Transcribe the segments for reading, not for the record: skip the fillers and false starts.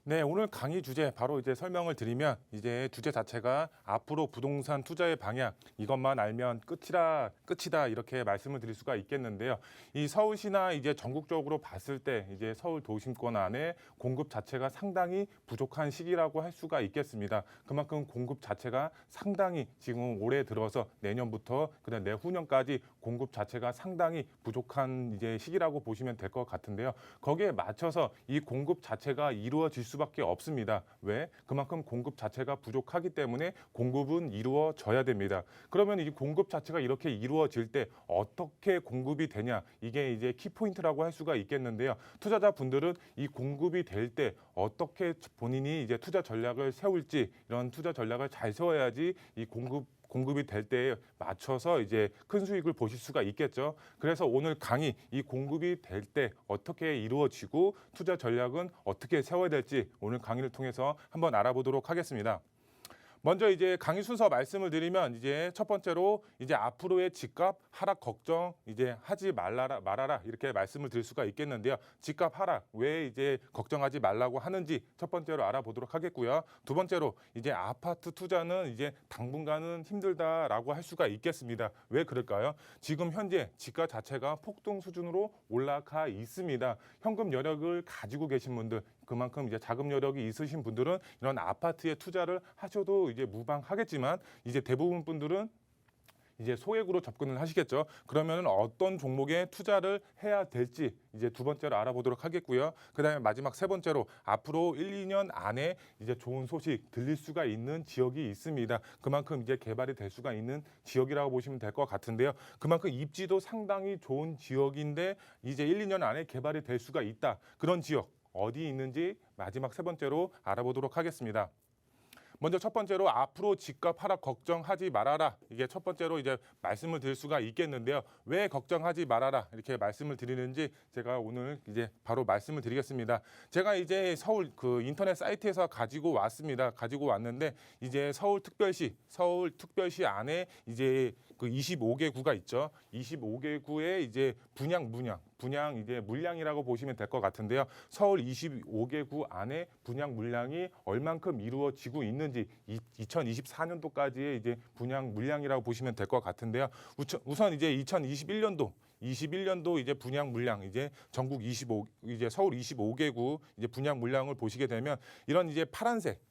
네, 오늘 강의 주제 바로 이제 설명을 드리면 이제 주제 자체가 앞으로 부동산 투자의 방향 이것만 알면 끝이다 이렇게 말씀을 드릴 수가 있겠는데요. 이 서울시나 이제 전국적으로 봤을 때 이제 서울 도심권 안에 공급 자체가 상당히 부족한 시기라고 할 수가 있겠습니다. 그만큼 공급 자체가 상당히 지금 올해 들어서 내년부터 그다음 내후년까지 공급 자체가 상당히 부족한 이제 시기라고 보시면 될 것 같은데요. 거기에 맞춰서 이 공급 자체가 이루어질 수밖에 없습니다. 왜? 그만큼 공급 자체가 부족하기 때문에 공급은 이루어져야 됩니다. 그러면 이 공급 자체가 이렇게 이루어질 때 어떻게 공급이 되냐? 이게 이제 키포인트라고 할 수가 있겠는데요. 투자자분들은 이 공급이 될 때 어떻게 본인이 이제 투자 전략을 세울지 이런 투자 전략을 잘 세워야지 이 공급이 될 때에 맞춰서 이제 큰 수익을 보실 수가 있겠죠. 그래서 오늘 강의 이 공급이 될 때 어떻게 이루어지고 투자 전략은 어떻게 세워야 될지 오늘 강의를 통해서 한번 알아보도록 하겠습니다. 먼저 이제 강의 순서 말씀을 드리면 이제 첫 번째로 이제 앞으로의 집값 하락 걱정 이제 하지 말아라 이렇게 말씀을 드릴 수가 있겠는데요. 집값 하락 왜 이제 걱정하지 말라고 하는지 첫 번째로 알아보도록 하겠고요. 두 번째로 이제 아파트 투자는 이제 당분간은 힘들다라고 할 수가 있겠습니다. 왜 그럴까요? 지금 현재 집값 자체가 폭등 수준으로 올라가 있습니다. 현금 여력을 가지고 계신 분들 그만큼 이제 자금 여력이 있으신 분들은 이런 아파트에 투자를 하셔도 이제 무방하겠지만 이제 대부분 분들은 이제 소액으로 접근을 하시겠죠. 그러면 어떤 종목에 투자를 해야 될지 이제 두 번째로 알아보도록 하겠고요. 그다음에 마지막 세 번째로 앞으로 1, 2년 안에 이제 좋은 소식 들릴 수가 있는 지역이 있습니다. 그만큼 이제 개발이 될 수가 있는 지역이라고 보시면 될 것 같은데요. 그만큼 입지도 상당히 좋은 지역인데 이제 1, 2년 안에 개발이 될 수가 있다. 그런 지역 어디 있는지 마지막 세 번째로 알아보도록 하겠습니다. 먼저 첫 번째로 앞으로 집값 하락 걱정하지 말아라. 이게 첫 번째로 이제 말씀을 드릴 수가 있겠는데요. 왜 걱정하지 말아라 이렇게 말씀을 드리는지 제가 오늘 이제 바로 말씀을 드리겠습니다. 제가 이제 서울 그 인터넷 사이트에서 가지고 왔습니다. 가지고 왔는데 이제 서울특별시 안에 이제 그 25개 구가 있죠. 25개 구의 이제 분양 이제 물량이라고 보시면 될 것 같은데요. 서울 25개 구 안에 분양 물량이 얼만큼 이루어지고 있는지 2024년도까지의 이제 분양 물량이라고 보시면 될 것 같은데요. 우선 이제 21년도 이제 분양 물량 이제 전국 이제 서울 25개 구 이제 분양 물량을 보시게 되면 이런 이제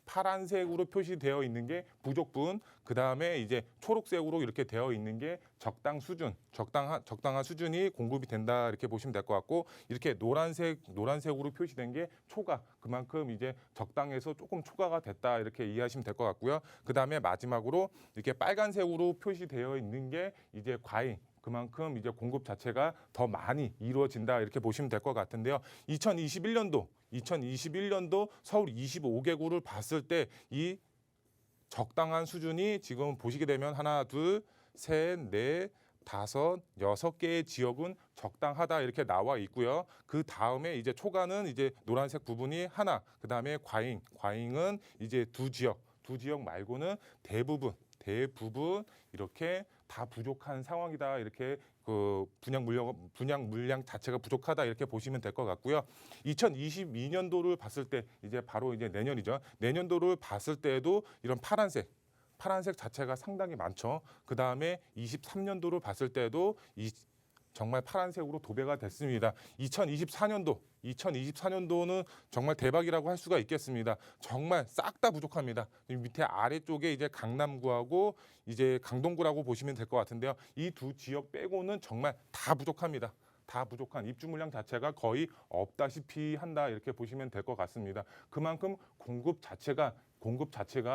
파란색으로 표시되어 있는 게 부족분, 그다음에 이제 초록색으로 이렇게 되어 있는 게 적당한 수준이 공급이 된다 이렇게 보시면 될 것 같고 이렇게 노란색으로 표시된 게 초과, 그만큼 이제 적당해서 조금 초과가 됐다 이렇게 이해하시면 될 것 같고요. 그다음에 마지막으로 이렇게 빨간색으로 표시되어 있는 게 이제 과잉, 그만큼 이제 공급 자체가 더 많이 이루어진다 이렇게 보시면 될 것 같은데요. 2021년도 서울 25개 구를 봤을 때 이 적당한 수준이 지금 보시게 되면 하나, 둘, 셋, 넷, 다섯, 6개의 지역은 적당하다 이렇게 나와 있고요. 그 다음에 이제 초과는 이제 노란색 부분이 하나, 그 다음에 과잉은 이제 두 지역 말고는 대부분 이렇게 다 부족한 상황이다 이렇게 그 분양 물량 자체가 부족하다 이렇게 보시면 될 것 같고요. 2022년도를 봤을 때 이제 바로 이제 내년이죠. 내년도를 봤을 때에도 이런 파란색 자체가 상당히 많죠. 그 다음에 23년도를 봤을 때도 정말 파란색으로 도배가 됐습니다. 2024년도는 정말 대박이라고 할 수가 있겠습니다. 정말 싹 다 부족합니다. 밑에 아래쪽에 이제 강남구하고 이제 강동구라고 보시면 될 것 같은데요. 이 두 지역 빼고는 정말 다 부족합니다. 다 부족한 입주 물량 자체가 거의 없다시피 한다 이렇게 보시면 될 것 같습니다. 그만큼 공급 자체가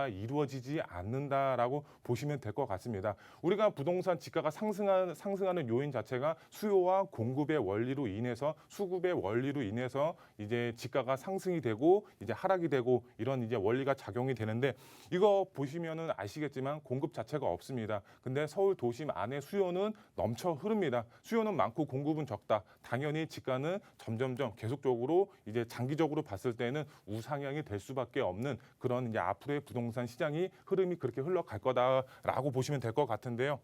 이루어지지 않는다라고 보시면 될 것 같습니다. 우리가 부동산 지가가 상승하는 요인 자체가 수요와 공급의 원리로 인해서 수급의 원리로 인해서 이제 지가가 상승이 되고 이제 하락이 되고 이런 이제 원리가 작용이 되는데 이거 보시면은 아시겠지만 공급 자체가 없습니다. 근데 서울 도심 안에 수요는 넘쳐 흐릅니다. 수요는 많고 공급은 적다. 당연히 지가는 점점점 계속적으로 이제 장기적으로 봤을 때는 우상향이 될 수밖에 없는 그런 이제 앞으로의 부동산 시장이 흐름이 그렇게 흘러갈 거다라고 보시면 될 것 같은데요.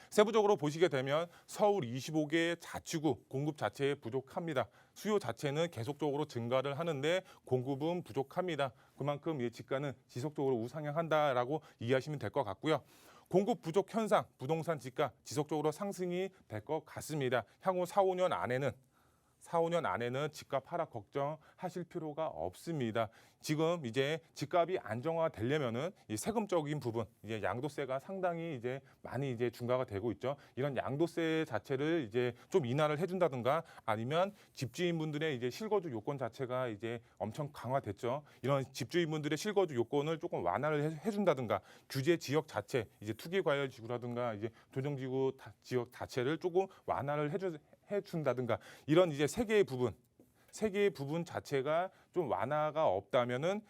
세부적으로 보시게 되면 서울 25개의 자치구 공급 자체에 부족합니다. 수요 자체는 계속적으로 증가를 하는데 공급은 부족합니다. 그만큼 이 지가는 지속적으로 우상향한다라고 이해하시면 될 것 같고요. 공급 부족 현상, 부동산 지가 지속적으로 상승이 될 것 같습니다. 향후 4, 5년 안에는 집값 하락 걱정하실 필요가 없습니다. 지금 이제 집값이 안정화되려면은 이 세금적인 부분, 이제 양도세가 상당히 이제 많이 이제 중과가 되고 있죠. 이런 양도세 자체를 이제 좀 인하를 해준다든가 아니면 집주인분들의 이제 실거주 요건 자체가 이제 엄청 강화됐죠. 이런 집주인분들의 실거주 요건을 조금 완화를 해준다든가 규제 지역 자체, 이제 투기 과열 지구라든가 이제 조정지구 지역 자체를 조금 완화를 해준다든가 이런 이제 세 개의 부분 자체가 좀 완화가 없다면은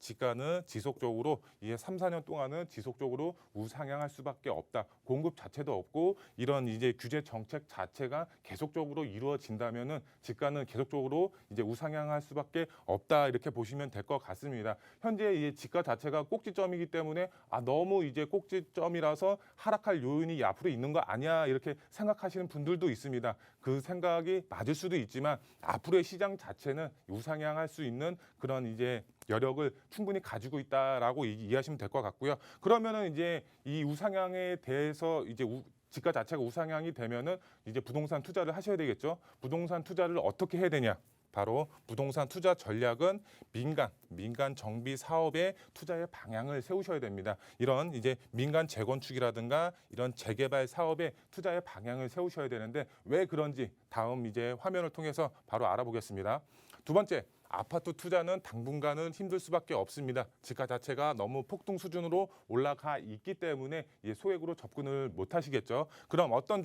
지가는 지속적으로 이게 3, 4년 동안은 지속적으로 우상향할 수밖에 없다. 공급 자체도 없고 이런 이제 규제 정책 자체가 계속적으로 이루어진다면은 지가는 계속적으로 이제 우상향할 수밖에 없다. 이렇게 보시면 될 것 같습니다. 현재 이 지가 자체가 꼭지점이기 때문에 너무 이제 꼭지점이라서 하락할 요인이 앞으로 있는 거 아니야 이렇게 생각하시는 분들도 있습니다. 그 생각이 맞을 수도 있지만 앞으로의 시장 자체는 우상향할 수 있는 그런 이제 여력을 충분히 가지고 있다라고 이해하시면 될 것 같고요. 그러면은 이제 이 우상향에 대해서 이제 지가 자체가 우상향이 되면은 이제 부동산 투자를 하셔야 되겠죠. 부동산 투자를 어떻게 해야 되냐? 바로 부동산 투자 전략은 민간 정비 사업의 투자의 방향을 세우셔야 됩니다. 이런 이제 민간 재건축이라든가 이런 재개발 사업의 투자의 방향을 세우셔야 되는데 왜 그런지 다음 이제 화면을 통해서 바로 알아보겠습니다. 두 번째, 아파트 투자는 당분간은 힘들 수밖에 없습니다. 지가 자체가 너무 폭등 수준으로 올라가 있기 때문에 소액으로 접근을 못 하시겠죠. 그럼 어떤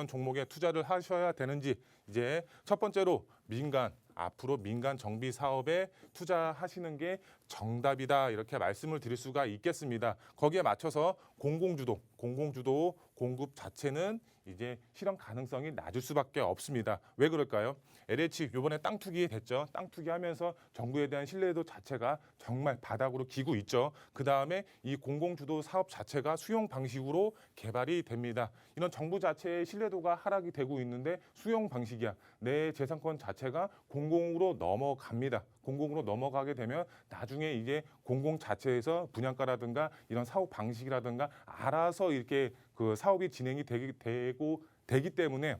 종목에 투자를 하셔야 되는지 이제 첫 번째로 앞으로 민간 정비 사업에 투자하시는 게 정답이다 이렇게 말씀을 드릴 수가 있겠습니다. 거기에 맞춰서 공공주도 공급 자체는 이제 실현 가능성이 낮을 수밖에 없습니다. 왜 그럴까요? LH 이번에 땅 투기 됐죠. 땅 투기하면서 정부에 대한 신뢰도 자체가 정말 바닥으로 기고 있죠. 그 다음에 이 공공주도 사업 자체가 수용 방식으로 개발이 됩니다. 이런 정부 자체의 신뢰도가 하락이 되고 있는데 수용 방식이야. 내 재산권 자체가 공공으로 넘어갑니다. 공공으로 넘어가게 되면 나중에 이제 공공 자체에서 분양가라든가 이런 사업 방식이라든가 알아서 이렇게 그 사업이 진행이 되기 때문에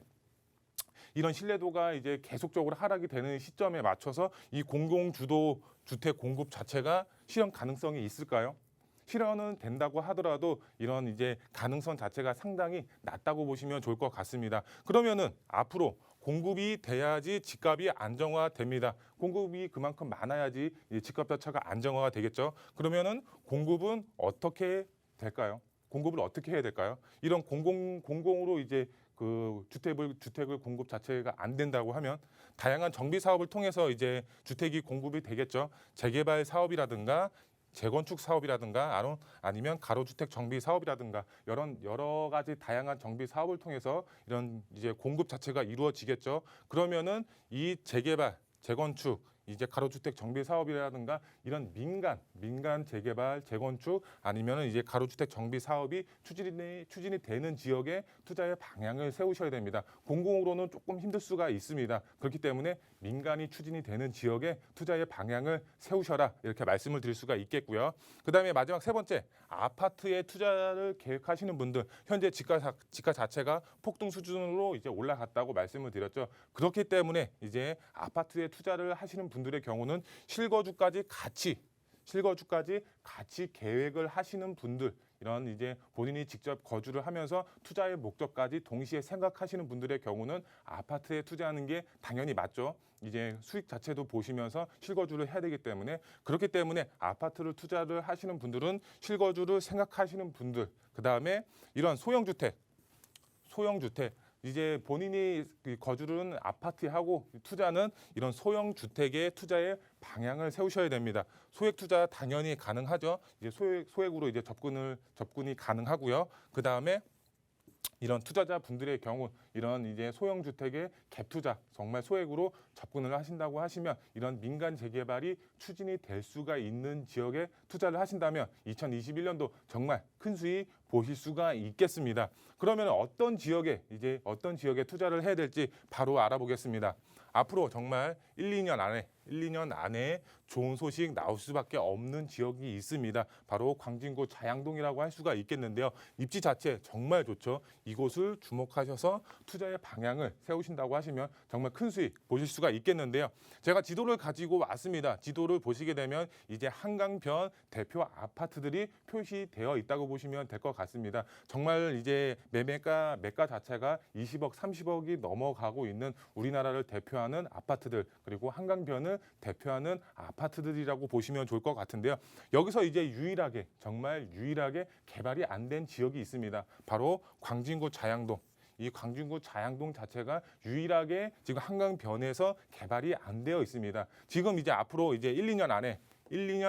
이런 신뢰도가 이제 계속적으로 하락이 되는 시점에 맞춰서 이 공공주도 주택 공급 자체가 실현 가능성이 있을까요? 실현은 된다고 하더라도 이런 이제 가능성 자체가 상당히 낮다고 보시면 좋을 것 같습니다. 그러면은 앞으로 공급이 돼야지 집값이 안정화됩니다. 공급이 그만큼 많아야지 집값 자체가 안정화가 되겠죠. 그러면은 공급은 어떻게 될까요? 공급을 어떻게 해야 될까요? 이런 공공으로 이제 그 주택을 공급 자체가 안 된다고 하면 다양한 정비 사업을 통해서 이제 주택이 공급이 되겠죠. 재개발 사업이라든가 재건축 사업이라든가 아니면 가로주택 정비 사업이라든가 여러 가지 다양한 정비 사업을 통해서 이런 이제 공급 자체가 이루어지겠죠. 그러면은 이 재개발, 재건축 이제 가로주택 정비 사업이라든가 이런 민간 재개발, 재건축 아니면은 이제 가로주택 정비 사업이 추진이 되는 지역에 투자의 방향을 세우셔야 됩니다. 공공으로는 조금 힘들 수가 있습니다. 그렇기 때문에 민간이 추진이 되는 지역에 투자의 방향을 세우셔라 이렇게 말씀을 드릴 수가 있겠고요. 그다음에 마지막 세 번째, 아파트에 투자를 계획하시는 분들 현재 지가 자체가 폭등 수준으로 이제 올라갔다고 말씀을 드렸죠. 그렇기 때문에 이제 아파트에 투자를 하시는 분들의 경우는 실거주까지 같이 계획을 하시는 분들 이런 이제 본인이 직접 거주를 하면서 투자의 목적까지 동시에 생각하시는 분들의 경우는 아파트에 투자하는 게 당연히 맞죠. 이제 수익 자체도 보시면서 실거주를 해야 되기 때문에 그렇기 때문에 아파트를 투자를 하시는 분들은 실거주를 생각하시는 분들 그다음에 이런 소형주택 이제 본인이 거주는 아파트에 하고 투자는 이런 소형 주택의 투자의 방향을 세우셔야 됩니다. 소액 투자 당연히 가능하죠. 이제 소액으로 이제 접근이 가능하고요. 그 다음에 이런 투자자 분들의 경우 이런 이제 소형 주택의 갭 투자 정말 소액으로 접근을 하신다고 하시면 이런 민간 재개발이 추진이 될 수가 있는 지역에 투자를 하신다면 2021년도 정말 큰 수익 보실 수가 있겠습니다. 그러면 어떤 지역에 투자를 해야 될지 바로 알아보겠습니다. 앞으로 정말 1, 2년 안에 좋은 소식 나올 수밖에 없는 지역이 있습니다. 바로 광진구 자양동이라고 할 수가 있겠는데요. 입지 자체 정말 좋죠. 이곳을 주목하셔서 투자의 방향을 세우신다고 하시면 정말 큰 수익 보실 수가 있겠는데요. 제가 지도를 가지고 왔습니다. 지도를 보시게 되면 이제 한강변 대표 아파트들이 표시되어 있다고 보시면 될 것 같습니다. 정말 이제 매가 자체가 20억, 30억이 넘어가고 있는 우리나라를 대표하는 아파트들, 그리고 한강변을 대표하는 아파트들이라고 보시면 좋을 것 같은데요. 여기서 이제 정말 유일하게 개발이 안 된 지역이 있습니다. 바로 광진구 자양동. 이 광진구 자양동 자체가 유일하게 지금 한강변에서 개발이 안 되어 있습니다. 지금 이제 앞으로 이제 1, 2년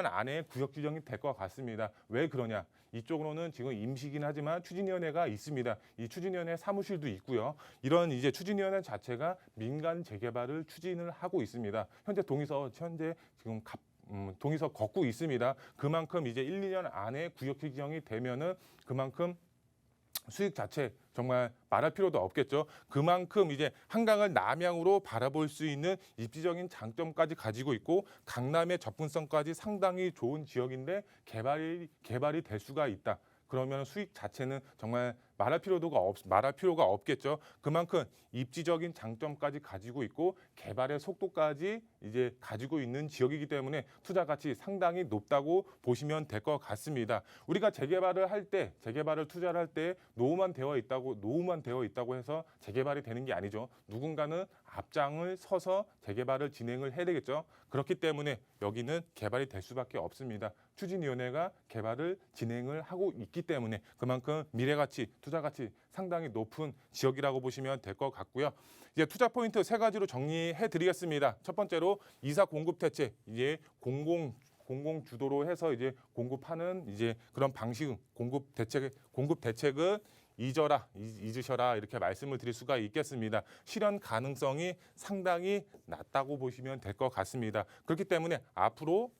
안에 구역 지정이 될 것 같습니다. 왜 그러냐? 이쪽으로는 지금 임시긴 하지만 추진위원회가 있습니다. 이 추진위원회 사무실도 있고요. 이런 이제 추진위원회 자체가 민간 재개발을 추진을 하고 있습니다. 현재 지금 동의서 걷고 있습니다. 그만큼 이제 1, 2년 안에 구역 지정이 되면은 그만큼 수익 자체 정말 말할 필요도 없겠죠. 그만큼 이제 한강을 남향으로 바라볼 수 있는 입지적인 장점까지 가지고 있고 강남의 접근성까지 상당히 좋은 지역인데 개발이 될 수가 있다. 그러면 수익 자체는 정말 말할 필요가 없겠죠. 그만큼 입지적인 장점까지 가지고 있고 개발의 속도까지 이제 가지고 있는 지역이기 때문에 투자 가치 상당히 높다고 보시면 될 것 같습니다. 우리가 재개발을 투자를 할 때 노후만 되어 있다고 해서 재개발이 되는 게 아니죠. 누군가는 앞장을 서서 재개발을 진행을 해야 되겠죠. 그렇기 때문에 여기는 개발이 될 수밖에 없습니다. 추진위원회가 개발을 진행을 하고 있기 때문에 그만큼 미래가치, 투자가치 상당히 높은 지역이라고 보시면 될 것 같고요. 이제 투자 포인트 3가지로 정리해 드리겠습니다. 첫 번째로 이사 공급 대책, 이제 공공 주도로 해서 이제 공급하는 이제 그런 방식 공급 대책을 잊으셔라 이렇게 말씀을 드릴 수가 있겠습니다. 실현 가능성이 상당히 낮다고 보시면 될 것 같습니다. 그렇기 때문에 앞으로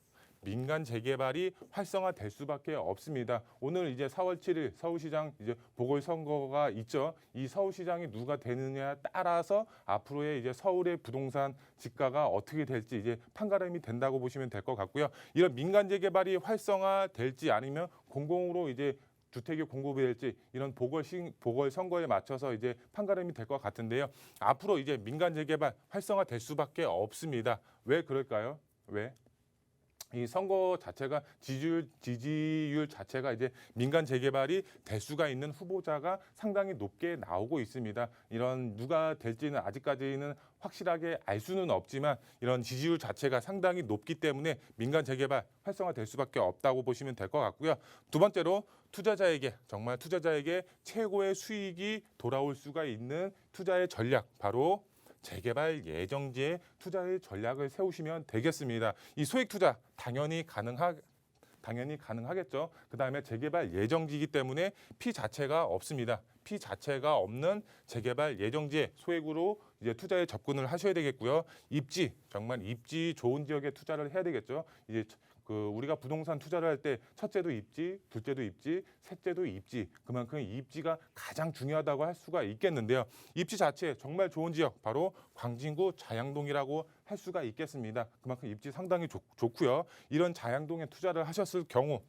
민간 재개발이 활성화될 수밖에 없습니다. 오늘 이제 4월 7일 서울시장 이제 보궐선거가 있죠. 이 서울시장이 누가 되느냐에 따라서 앞으로의 이제 서울의 부동산 지가가 어떻게 될지 이제 판가름이 된다고 보시면 될 것 같고요. 이런 민간 재개발이 활성화될지 아니면 공공으로 이제 주택이 공급이 될지 이런 보궐선거에 맞춰서 이제 판가름이 될 것 같은데요. 앞으로 이제 민간 재개발 활성화될 수밖에 없습니다. 왜 그럴까요? 왜? 이 선거 자체가 지지율 자체가 이제 민간 재개발이 될 수가 있는 후보자가 상당히 높게 나오고 있습니다. 이런 누가 될지는 아직까지는 확실하게 알 수는 없지만 이런 지지율 자체가 상당히 높기 때문에 민간 재개발 활성화될 수밖에 없다고 보시면 될 것 같고요. 두 번째로 정말 투자자에게 최고의 수익이 돌아올 수가 있는 투자의 전략, 바로 재개발 예정지에 투자의 전략을 세우시면 되겠습니다. 이 소액 투자 당연히 가능하겠죠. 그다음에 재개발 예정지이기 때문에 피 자체가 없습니다. 피 자체가 없는 재개발 예정지에 소액으로 이제 투자에 접근을 하셔야 되겠고요. 정말 입지 좋은 지역에 투자를 해야 되겠죠. 이제 우리가 부동산 투자를 할 때 첫째도 입지, 둘째도 입지, 셋째도 입지. 그만큼 입지가 가장 중요하다고 할 수가 있겠는데요. 입지 자체 정말 좋은 지역, 바로 광진구 자양동이라고 할 수가 있겠습니다. 그만큼 입지 상당히 좋고요. 이런 자양동에 투자를 하셨을 경우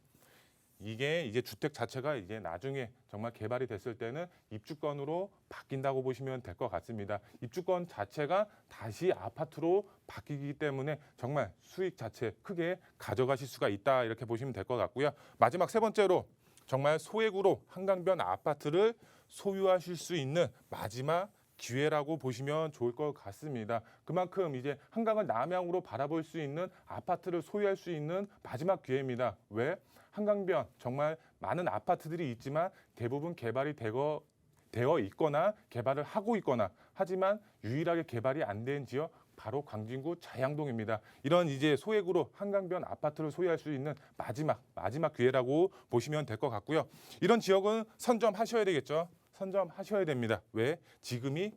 이게 이제 주택 자체가 이제 나중에 정말 개발이 됐을 때는 입주권으로 바뀐다고 보시면 될 것 같습니다. 입주권 자체가 다시 아파트로 바뀌기 때문에 정말 수익 자체 크게 가져가실 수가 있다 이렇게 보시면 될 것 같고요. 마지막 세 번째로 정말 소액으로 한강변 아파트를 소유하실 수 있는 마지막 기회라고 보시면 좋을 것 같습니다. 그만큼 이제 한강을 남향으로 바라볼 수 있는 아파트를 소유할 수 있는 마지막 기회입니다. 왜? 한강변 정말 많은 아파트들이 있지만 대부분 개발이 되어 있거나 개발을 하고 있거나 하지만 유일하게 개발이 안 된 지역 바로 광진구 자양동입니다. 이런 이제 소액으로 한강변 아파트를 소유할 수 있는 마지막 기회라고 보시면 될 것 같고요. 이런 지역은 선점하셔야 되겠죠. 선점하셔야 됩니다. 왜? 지금이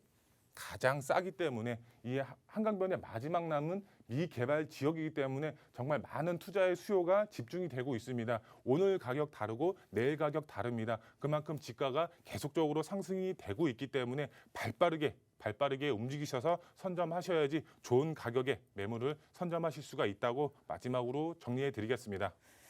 가장 싸기 때문에 이 한강변의 마지막 남은 미개발 지역이기 때문에 정말 많은 투자의 수요가 집중이 되고 있습니다. 오늘 가격 다르고 내일 가격 다릅니다. 그만큼 지가가 계속적으로 상승이 되고 있기 때문에 발빠르게 움직이셔서 선점하셔야지 좋은 가격에 매물을 선점하실 수가 있다고 마지막으로 정리해 드리겠습니다.